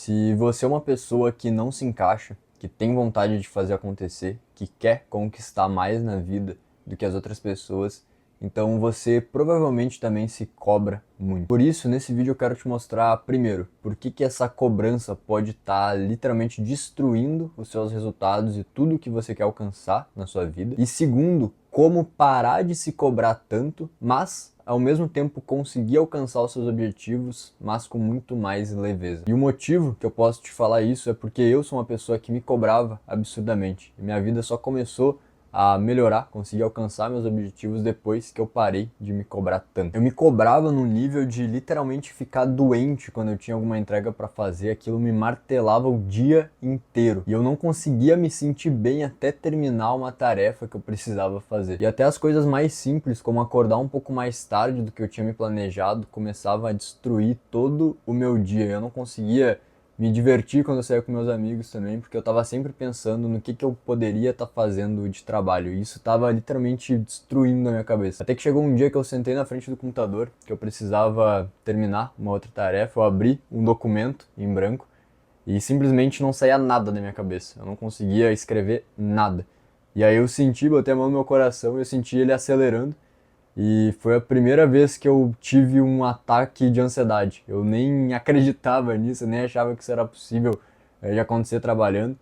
Se você é uma pessoa que não se encaixa, que tem vontade de fazer acontecer, que quer conquistar mais na vida do que as outras pessoas, então você provavelmente também se cobra muito. Por isso, nesse vídeo eu quero te mostrar, primeiro, por que essa cobrança pode estar literalmente destruindo os seus resultados e tudo que você quer alcançar na sua vida. E segundo, como parar de se cobrar tanto, mas ao mesmo tempo conseguir alcançar os seus objetivos, mas com muito mais leveza. E o motivo que eu posso te falar isso é porque eu sou uma pessoa que me cobrava absurdamente. E minha vida só começou a melhorar, conseguir alcançar meus objetivos depois que eu parei de me cobrar tanto. Eu me cobrava num nível de literalmente ficar doente quando eu tinha alguma entrega para fazer, aquilo me martelava o dia inteiro. E eu não conseguia me sentir bem até terminar uma tarefa que eu precisava fazer. E até as coisas mais simples, como acordar um pouco mais tarde do que eu tinha me planejado, começavam a destruir todo o meu dia. Eu não conseguia me divertir quando eu saía com meus amigos também, porque eu tava sempre pensando no que eu poderia estar fazendo de trabalho. E isso tava literalmente destruindo a minha cabeça. Até que chegou um dia que eu sentei na frente do computador, que eu precisava terminar uma outra tarefa, eu abri um documento em branco e simplesmente não saía nada da minha cabeça. Eu não conseguia escrever nada. E aí eu senti, botei a mão no meu coração e eu senti ele acelerando. E foi a primeira vez que eu tive um ataque de ansiedade. Eu nem acreditava nisso, eu nem achava que isso era possível de acontecer trabalhando.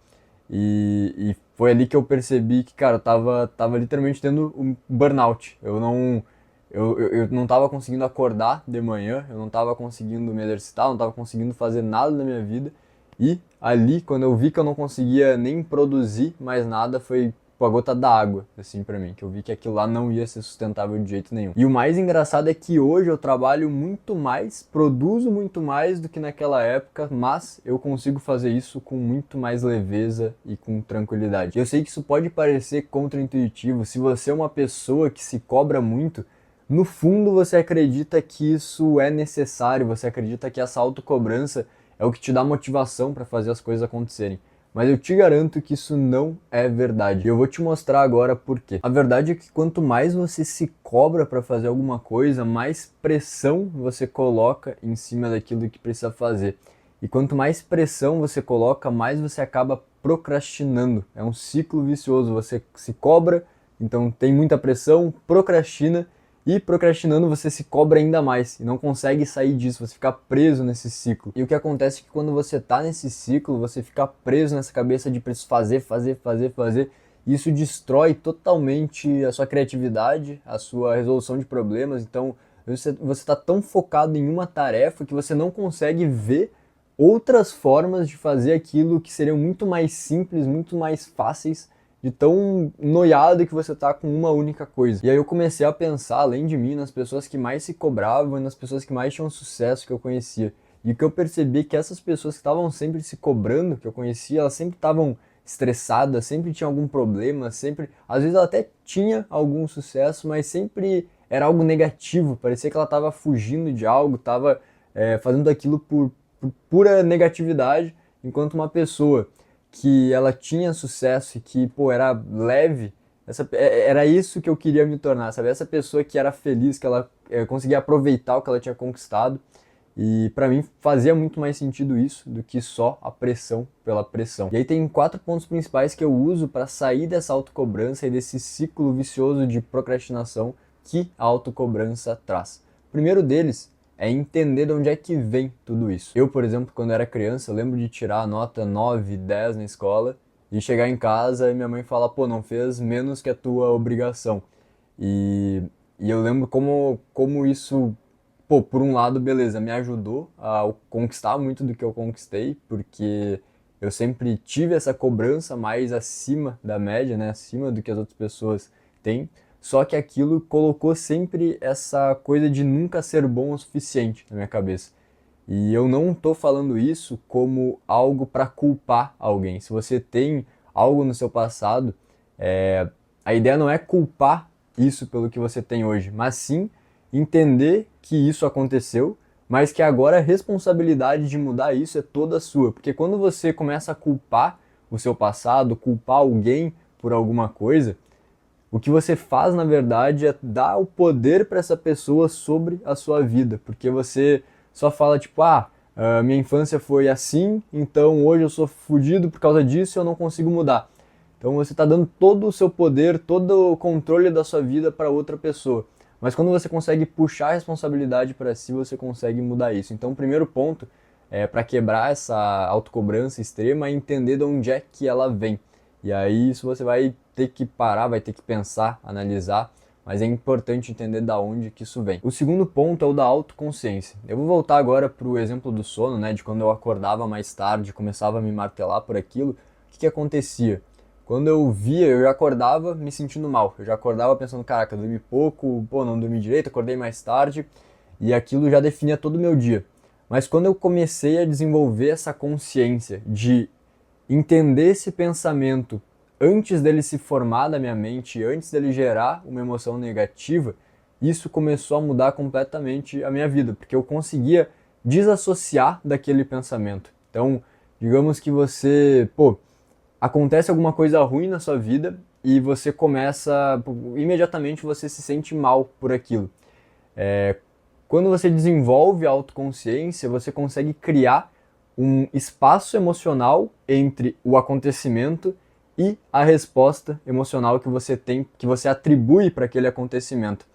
E foi ali que eu percebi que, cara, eu tava literalmente tendo um burnout. Eu não tava conseguindo acordar de manhã, eu não tava conseguindo me exercitar, eu não tava conseguindo fazer nada na minha vida. E ali, quando eu vi que eu não conseguia nem produzir mais nada, foi tipo, a gota d'água, assim, pra mim. Que eu vi que aquilo lá não ia ser sustentável de jeito nenhum. E o mais engraçado é que hoje eu trabalho muito mais, produzo muito mais do que naquela época, mas eu consigo fazer isso com muito mais leveza e com tranquilidade. Eu sei que isso pode parecer contraintuitivo. Se você é uma pessoa que se cobra muito, no fundo você acredita que isso é necessário, você acredita que essa autocobrança é o que te dá motivação para fazer as coisas acontecerem. Mas eu te garanto que isso não é verdade. Eu vou te mostrar agora por quê. A verdade é que quanto mais você se cobra para fazer alguma coisa, mais pressão você coloca em cima daquilo que precisa fazer. E quanto mais pressão você coloca, mais você acaba procrastinando. É um ciclo vicioso. Você se cobra, então tem muita pressão, procrastina. E procrastinando você se cobra ainda mais e não consegue sair disso, você fica preso nesse ciclo. E o que acontece é que quando você tá nesse ciclo, você fica preso nessa cabeça de preciso fazer, fazer, fazer, fazer. E isso destrói totalmente a sua criatividade, a sua resolução de problemas. Então você tá tão focado em uma tarefa que você não consegue ver outras formas de fazer aquilo que seriam muito mais simples, muito mais fáceis de tão noiado que você tá com uma única coisa. E aí eu comecei a pensar, além de mim, nas pessoas que mais se cobravam e nas pessoas que mais tinham sucesso que eu conhecia. E o que eu percebi é que essas pessoas que estavam sempre se cobrando, que eu conhecia, elas sempre estavam estressadas, sempre tinham algum problema, sempre... Às vezes ela até tinha algum sucesso, mas sempre era algo negativo. Parecia que ela estava fugindo de algo, estava fazendo aquilo por pura negatividade, enquanto uma pessoa que ela tinha sucesso e que, pô, era leve, era isso que eu queria me tornar, sabe? Essa pessoa que era feliz, que ela conseguia aproveitar o que ela tinha conquistado. E pra mim fazia muito mais sentido isso do que só a pressão pela pressão. E aí tem 4 pontos principais que eu uso para sair dessa autocobrança e desse ciclo vicioso de procrastinação que a autocobrança traz. O primeiro deles é entender de onde é que vem tudo isso. Eu, por exemplo, quando era criança, eu lembro de tirar a nota 9, 10 na escola e chegar em casa e minha mãe falar, pô, não fez menos que a tua obrigação. E eu lembro como isso, pô, por um lado, beleza, me ajudou a conquistar muito do que eu conquistei, porque eu sempre tive essa cobrança mais acima da média, né, acima do que as outras pessoas têm. Só que aquilo colocou sempre essa coisa de nunca ser bom o suficiente na minha cabeça. E eu não tô falando isso como algo para culpar alguém. Se você tem algo no seu passado, a ideia não é culpar isso pelo que você tem hoje, mas sim entender que isso aconteceu, mas que agora a responsabilidade de mudar isso é toda sua. Porque quando você começa a culpar o seu passado, culpar alguém por alguma coisa, o que você faz, na verdade, é dar o poder para essa pessoa sobre a sua vida, porque você só fala tipo, minha infância foi assim, então hoje eu sou fudido por causa disso e eu não consigo mudar. Então você está dando todo o seu poder, todo o controle da sua vida para outra pessoa. Mas quando você consegue puxar a responsabilidade para si, você consegue mudar isso. Então o primeiro ponto para quebrar essa autocobrança extrema é entender de onde é que ela vem. E aí isso você vai ter que parar, vai ter que pensar, analisar, mas é importante entender da onde que isso vem. O segundo ponto é o da autoconsciência. Eu vou voltar agora para o exemplo do sono, né, de quando eu acordava mais tarde, começava a me martelar por aquilo. O que acontecia? Quando eu via, eu já acordava me sentindo mal. Eu já acordava pensando, caraca, eu dormi pouco, pô, não dormi direito, acordei mais tarde, e aquilo já definia todo o meu dia. Mas quando eu comecei a desenvolver essa consciência de entender esse pensamento antes dele se formar na minha mente, antes dele gerar uma emoção negativa, isso começou a mudar completamente a minha vida, porque eu conseguia desassociar daquele pensamento. Então, digamos que você, acontece alguma coisa ruim na sua vida e você começa, imediatamente você se sente mal por aquilo. Quando você desenvolve a autoconsciência, você consegue criar um espaço emocional entre o acontecimento e a resposta emocional que você tem, que você atribui para aquele acontecimento.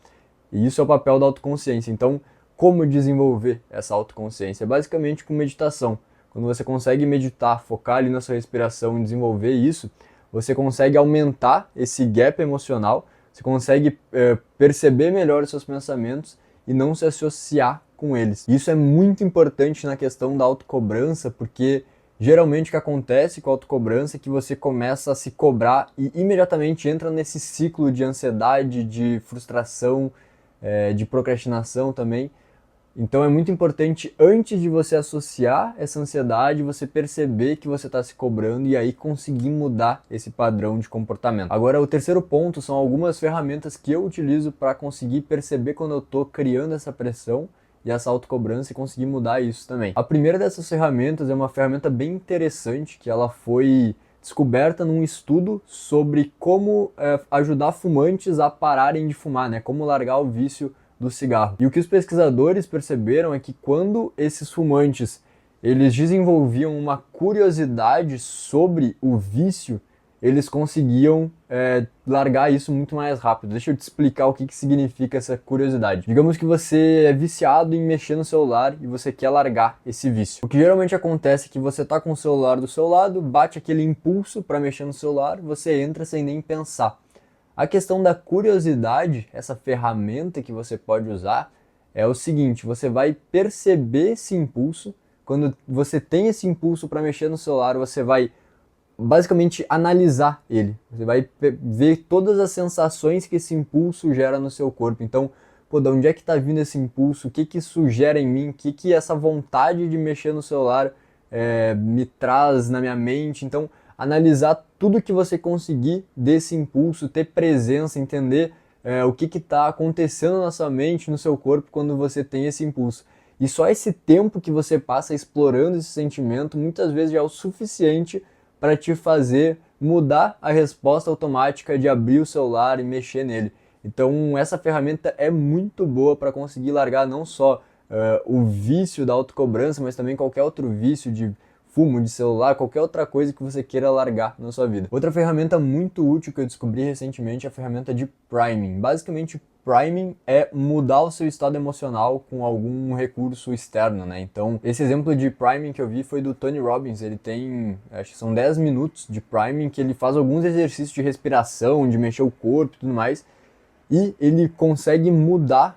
E isso é o papel da autoconsciência. Então, como desenvolver essa autoconsciência? Basicamente com meditação. Quando você consegue meditar, focar ali na sua respiração e desenvolver isso, você consegue aumentar esse gap emocional, você consegue perceber melhor os seus pensamentos e não se associar com eles. Isso é muito importante na questão da autocobrança, porque geralmente o que acontece com a autocobrança é que você começa a se cobrar e imediatamente entra nesse ciclo de ansiedade, de frustração, de procrastinação também. Então é muito importante, antes de você associar essa ansiedade, você perceber que você está se cobrando e aí conseguir mudar esse padrão de comportamento. Agora, o terceiro ponto são algumas ferramentas que eu utilizo para conseguir perceber quando eu estou criando essa pressão e essa autocobrança e conseguir mudar isso também. A primeira dessas ferramentas é uma ferramenta bem interessante, que ela foi descoberta num estudo sobre como ajudar fumantes a pararem de fumar, né? Como largar o vício do cigarro. E o que os pesquisadores perceberam é que quando esses fumantes eles desenvolviam uma curiosidade sobre o vício, eles conseguiam largar isso muito mais rápido. Deixa eu te explicar o que significa essa curiosidade. Digamos que você é viciado em mexer no celular e você quer largar esse vício. O que geralmente acontece é que você tá com o celular do seu lado, bate aquele impulso para mexer no celular, você entra sem nem pensar. A questão da curiosidade, essa ferramenta que você pode usar, é o seguinte: você vai perceber esse impulso. Quando você tem esse impulso para mexer no celular, você vai basicamente analisar ele. Você vai ver todas as sensações que esse impulso gera no seu corpo. Então, de onde é que está vindo esse impulso? O que isso gera em mim? O que essa vontade de mexer no celular me traz na minha mente? Então, analisar tudo que você conseguir desse impulso, ter presença, entender o que está acontecendo na sua mente, no seu corpo, quando você tem esse impulso. E só esse tempo que você passa explorando esse sentimento, muitas vezes já é o suficiente para te fazer mudar a resposta automática de abrir o celular e mexer nele. Então essa ferramenta é muito boa para conseguir largar não só o vício da autocobrança, mas também qualquer outro vício de fumo, de celular, qualquer outra coisa que você queira largar na sua vida. Outra ferramenta muito útil que eu descobri recentemente é a ferramenta de priming. Basicamente, priming é mudar o seu estado emocional com algum recurso externo, né? Então, esse exemplo de priming que eu vi foi do Tony Robbins. Ele tem, acho que são 10 minutos de priming, que ele faz alguns exercícios de respiração, de mexer o corpo e tudo mais, e ele consegue mudar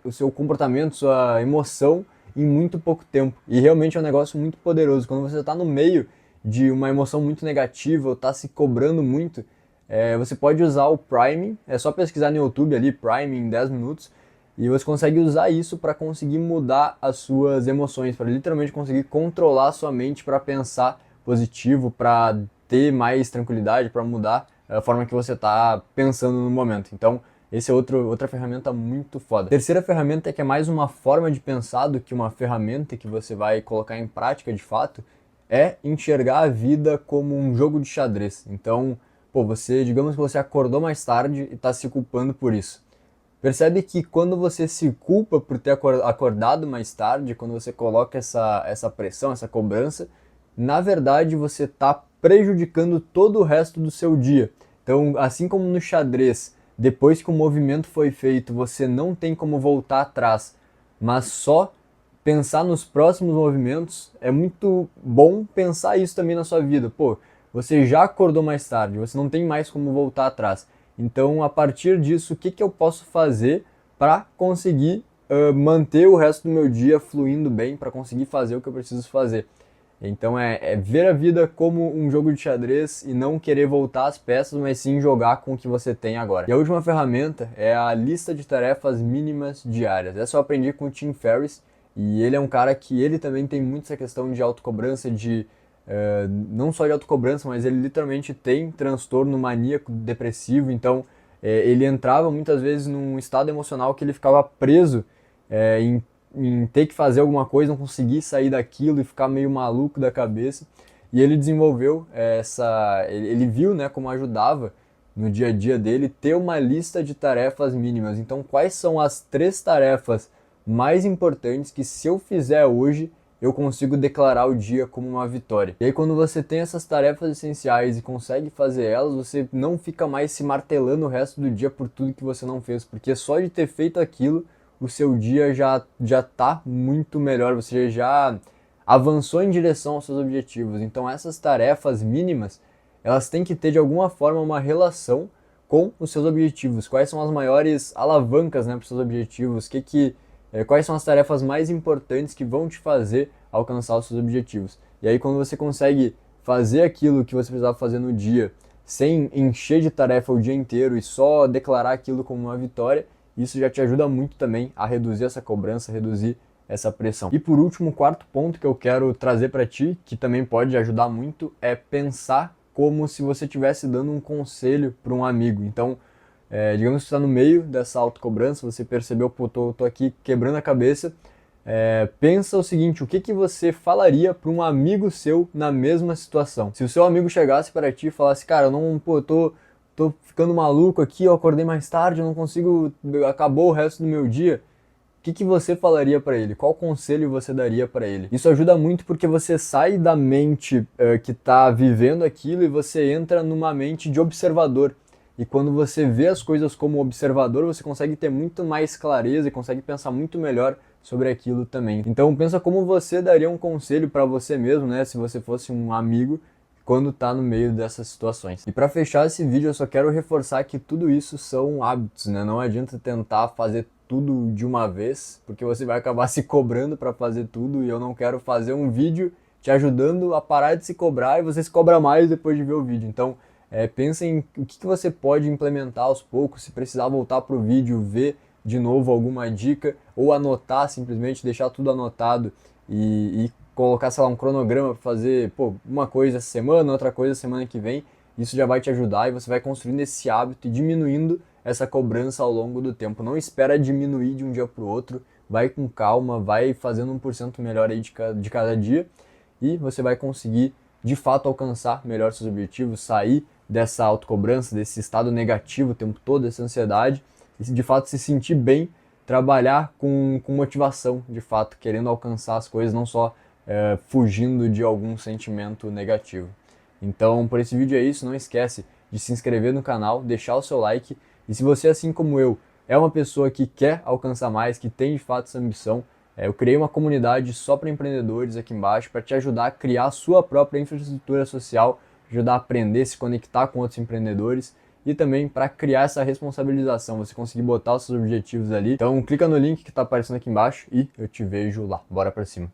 o seu comportamento, sua emoção em muito pouco tempo. E realmente é um negócio muito poderoso. Quando você está no meio de uma emoção muito negativa ou está se cobrando muito, você pode usar o priming. É só pesquisar no YouTube ali, priming em 10 minutos, e você consegue usar isso para conseguir mudar as suas emoções, para literalmente conseguir controlar a sua mente para pensar positivo, para ter mais tranquilidade, para mudar a forma que você está pensando no momento. Então, esse é outra ferramenta muito foda. A terceira ferramenta é que é mais uma forma de pensar do que uma ferramenta que você vai colocar em prática de fato, é enxergar a vida como um jogo de xadrez. Então, digamos que você acordou mais tarde e está se culpando por isso. Percebe que quando você se culpa por ter acordado mais tarde, quando você coloca essa pressão, essa cobrança, na verdade você está prejudicando todo o resto do seu dia. Então, assim como no xadrez, depois que o movimento foi feito, você não tem como voltar atrás, mas só pensar nos próximos movimentos, é muito bom pensar isso também na sua vida. Pô, você já acordou mais tarde, você não tem mais como voltar atrás. Então, a partir disso, o que que eu posso fazer para conseguir manter o resto do meu dia fluindo bem, para conseguir fazer o que eu preciso fazer? Então, é ver a vida como um jogo de xadrez e não querer voltar às peças, mas sim jogar com o que você tem agora. E a última ferramenta é a lista de tarefas mínimas diárias. Essa eu aprendi com o Tim Ferriss, e ele é um cara que ele também tem muito essa questão de autocobrança, não só de autocobrança, mas ele literalmente tem transtorno maníaco depressivo, então ele entrava muitas vezes num estado emocional que ele ficava preso em ter que fazer alguma coisa, não conseguir sair daquilo e ficar meio maluco da cabeça. E ele desenvolveu ele viu, né, como ajudava no dia a dia dele ter uma lista de tarefas mínimas. Então, quais são as 3 tarefas mais importantes que, se eu fizer hoje, eu consigo declarar o dia como uma vitória? E aí, quando você tem essas tarefas essenciais e consegue fazer elas, você não fica mais se martelando o resto do dia por tudo que você não fez, porque só de ter feito aquilo, o seu dia já tá muito melhor, você já avançou em direção aos seus objetivos. Então, essas tarefas mínimas, elas têm que ter de alguma forma uma relação com os seus objetivos. Quais são as maiores alavancas, né, para os seus objetivos? Quais são as tarefas mais importantes que vão te fazer alcançar os seus objetivos? E aí, quando você consegue fazer aquilo que você precisava fazer no dia, sem encher de tarefa o dia inteiro e só declarar aquilo como uma vitória, isso já te ajuda muito também a reduzir essa cobrança, reduzir essa pressão. E por último, o quarto ponto que eu quero trazer para ti, que também pode ajudar muito, é pensar como se você estivesse dando um conselho para um amigo. Então, digamos que você está no meio dessa autocobrança, você percebeu, pô, tô aqui quebrando a cabeça. Pensa o seguinte: o que que você falaria para um amigo seu na mesma situação? Se o seu amigo chegasse para ti e falasse, cara, eu tô ficando maluco aqui, eu acordei mais tarde, eu não consigo, acabou o resto do meu dia. O que que você falaria para ele? Qual conselho você daria para ele? Isso ajuda muito porque você sai da mente que está vivendo aquilo e você entra numa mente de observador. E quando você vê as coisas como observador, você consegue ter muito mais clareza e consegue pensar muito melhor sobre aquilo também. Então pensa como você daria um conselho para você mesmo, né, se você fosse um amigo quando está no meio dessas situações. E para fechar esse vídeo, eu só quero reforçar que tudo isso são hábitos, né? Não adianta tentar fazer tudo de uma vez, porque você vai acabar se cobrando para fazer tudo, e eu não quero fazer um vídeo te ajudando a parar de se cobrar e você se cobra mais depois de ver o vídeo. Então, pensa em o que você pode implementar aos poucos, se precisar voltar para o vídeo, ver de novo alguma dica, ou anotar, simplesmente deixar tudo anotado e colocar, sei lá, um cronograma para fazer, uma coisa essa semana, outra coisa semana que vem. Isso já vai te ajudar e você vai construindo esse hábito e diminuindo essa cobrança ao longo do tempo. Não espera diminuir de um dia para o outro, vai com calma, vai fazendo 1% melhor aí de cada dia, e você vai conseguir de fato alcançar melhor seus objetivos, sair dessa autocobrança, desse estado negativo o tempo todo, dessa ansiedade, e de fato se sentir bem, trabalhar com motivação, de fato, querendo alcançar as coisas, não só fugindo de algum sentimento negativo. Então, por esse vídeo é isso, não esquece de se inscrever no canal, deixar o seu like, e se você, assim como eu, é uma pessoa que quer alcançar mais, que tem de fato essa ambição, eu criei uma comunidade só para empreendedores aqui embaixo para te ajudar a criar a sua própria infraestrutura social, ajudar a aprender, se conectar com outros empreendedores e também para criar essa responsabilização, você conseguir botar os seus objetivos ali. Então clica no link que está aparecendo aqui embaixo e eu te vejo lá. Bora para cima.